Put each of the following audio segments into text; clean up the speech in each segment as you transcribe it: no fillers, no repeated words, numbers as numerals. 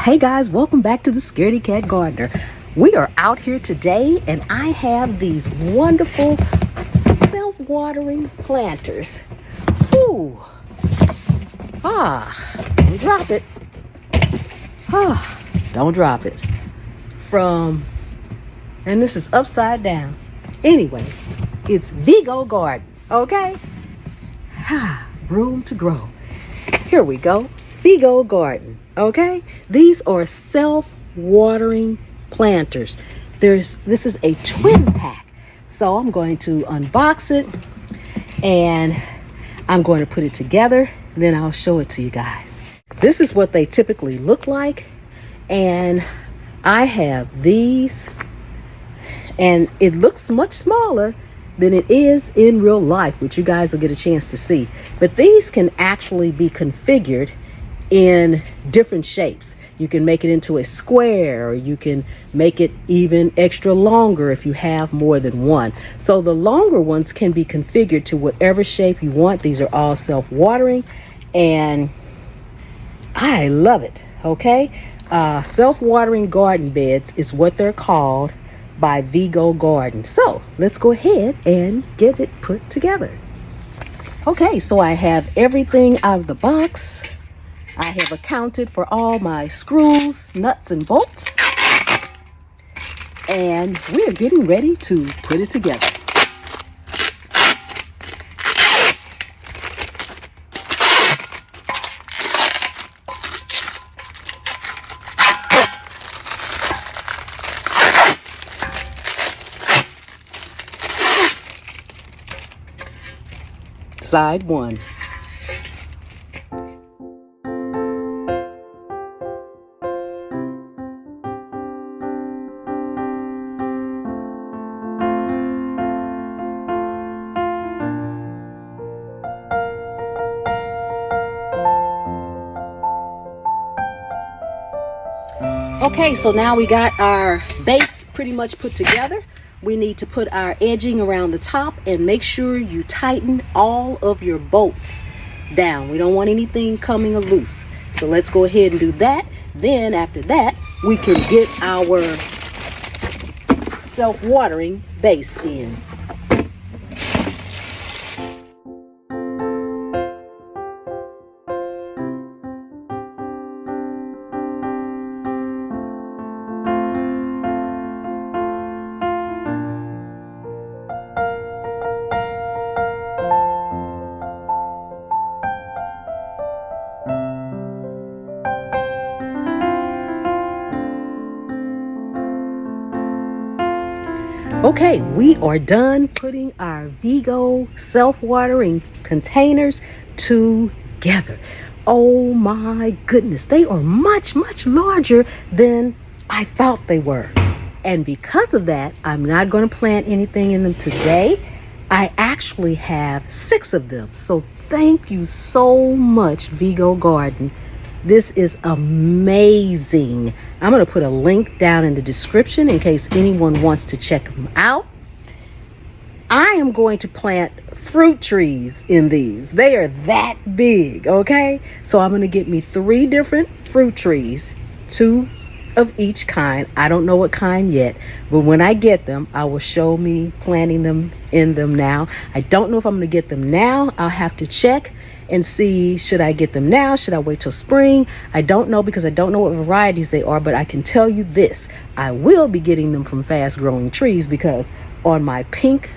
Hey guys, welcome back to the Scaredy Cat Gardener. We are out here today and I have these wonderful self-watering planters. Ooh. Don't drop it. Don't drop it. And this is upside down. Anyway, it's Vego Garden, okay? Room to grow. Here we go. Vego Garden, okay? These are self-watering planters. This is a twin pack. So I'm going to unbox it and I'm going to put it together. Then I'll show it to you guys. This is what they typically look like. And I have these, and it looks much smaller than it is in real life, which you guys will get a chance to see. But these can actually be configured in different shapes. You can make it into a square, or you can make it even extra longer if you have more than one. So the longer ones can be configured to whatever shape you want. These are all self-watering and I love it, okay? Self-watering garden beds is what they're called by Vego Garden. So let's go ahead and get it put together. Okay, so I have everything out of the box. I have accounted for all my screws, nuts, and bolts. And we're getting ready to put it together. Side one. Okay, so now we got our base pretty much put together. We need to put our edging around the top and make sure you tighten all of your bolts down. We don't want anything coming loose. So let's go ahead and do that. Then after that, we can get our self-watering base in. Okay, we are done putting our Vego self-watering containers together. Oh my goodness, they are much, much larger than I thought they were. And because of that, I'm not going to plant anything in them today. I actually have 6 of them. So thank you so much, Vego Garden. This is amazing. I'm going to put a link down in the description in case anyone wants to check them out. I am going to plant fruit trees in these. They are that big, okay? So I'm going to get me 3 different fruit trees, 2 of each kind. I don't know what kind yet, but when I get them, I will show me planting them in them now. I don't know if I'm going to get them now. I'll have to check and see, should I get them now? Should I wait till spring? I don't know, because I don't know what varieties they are, but I can tell you this. I will be getting them from fast growing trees, because on my pink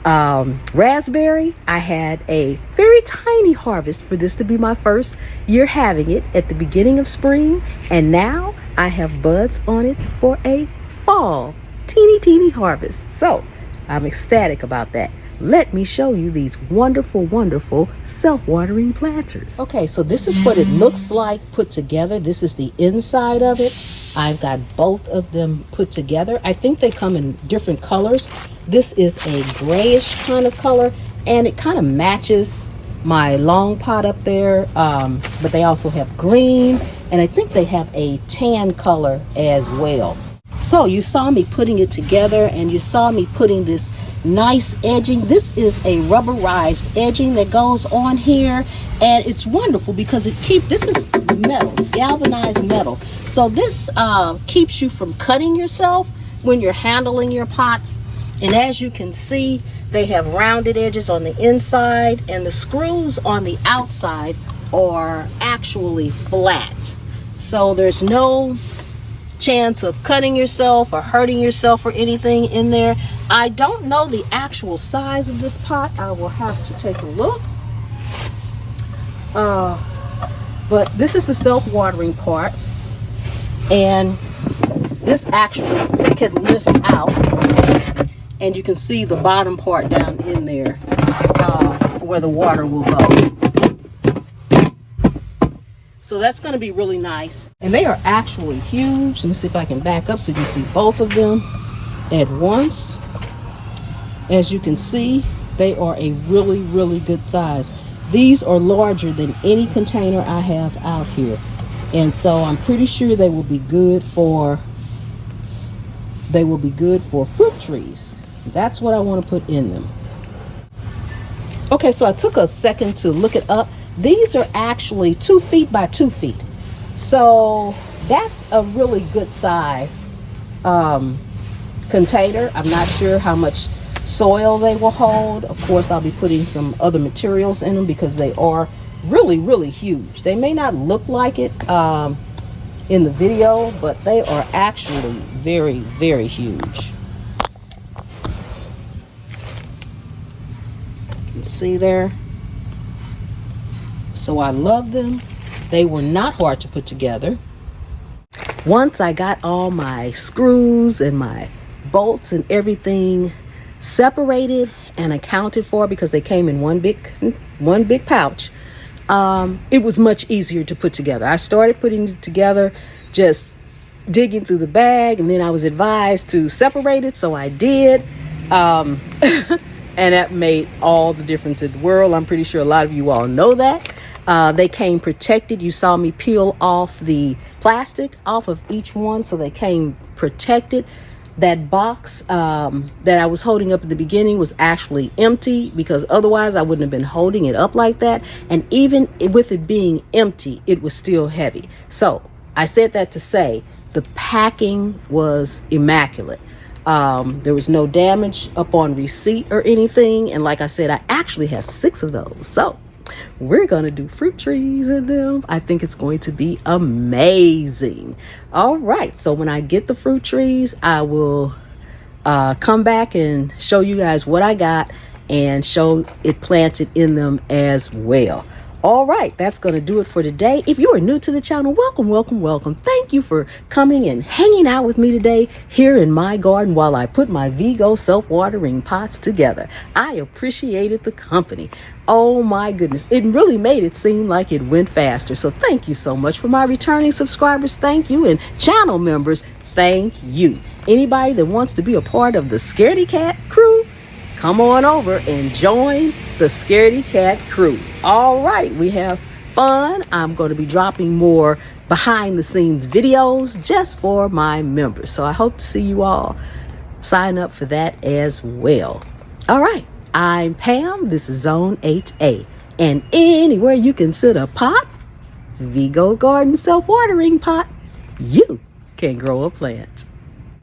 raspberry, I had a very tiny harvest for this to be my first year having it at the beginning of spring. And now I have buds on it for a fall teeny harvest. So I'm ecstatic about that. Let me show you these wonderful, wonderful self-watering planters. Okay, so this is what it looks like put together. This is the inside of it. I've got both of them put together. I think they come in different colors. This is a grayish kind of color, and it kind of matches my long pot up there, but they also have green, and I think they have a tan color as well. So you saw me putting it together, and you saw me putting this nice edging. This is a rubberized edging that goes on here, and it's wonderful because this is metal. It's galvanized metal. So this keeps you from cutting yourself when you're handling your pots. And as you can see, they have rounded edges on the inside, and the screws on the outside are actually flat. So there's no chance of cutting yourself or hurting yourself or anything in there. I don't know the actual size of this pot. I will have to take a look. But this is the self-watering part, and this actually can lift out, and you can see the bottom part down in there for where the water will go. So that's going to be really nice. And they are actually huge. Let me see if I can back up so you can see both of them at once. As you can see, they are a really, really good size. These are larger than any container I have out here. And so I'm pretty sure they will be good for fruit trees. That's what I want to put in them. Okay, so I took a second to look it up. These are actually 2 feet by 2 feet. So that's a really good size container. I'm not sure how much soil they will hold. Of course, I'll be putting some other materials in them because they are really, really huge. They may not look like it in the video, but they are actually very, very huge. You can see there. So I love them. They were not hard to put together. Once I got all my screws and my bolts and everything separated and accounted for, because they came in one big pouch, it was much easier to put together. I started putting it together, just digging through the bag, and then I was advised to separate it, so I did. And that made all the difference in the world. I'm pretty sure a lot of you all know that. They came protected. You saw me peel off the plastic off of each one, so they came protected. That box that I was holding up at the beginning was actually empty, because otherwise I wouldn't have been holding it up like that. And even with it being empty, it was still heavy. So I said that to say the packing was immaculate. There was no damage up on receipt or anything. And like I said, I actually have 6 of those. So we're going to do fruit trees in them. I think it's going to be amazing. All right. So when I get the fruit trees, I will come back and show you guys what I got and show it planted in them as well. All right, that's going to do it for today. If you are new to the channel, welcome, welcome, welcome. Thank you for coming and hanging out with me today here in my garden while I put my Vego self-watering pots together. I appreciated the company. Oh my goodness, it really made it seem like it went faster. So thank you so much. For my returning subscribers, thank you. And channel members, thank you. Anybody that wants to be a part of the Scaredy Cat crew, come on over and join the Scaredy Cat crew. All right, we have fun. I'm going to be dropping more behind the scenes videos just for my members. So I hope to see you all sign up for that as well. All right, I'm Pam. This is Zone 8A. And anywhere you can sit a pot, Vego Garden self-watering pot, you can grow a plant.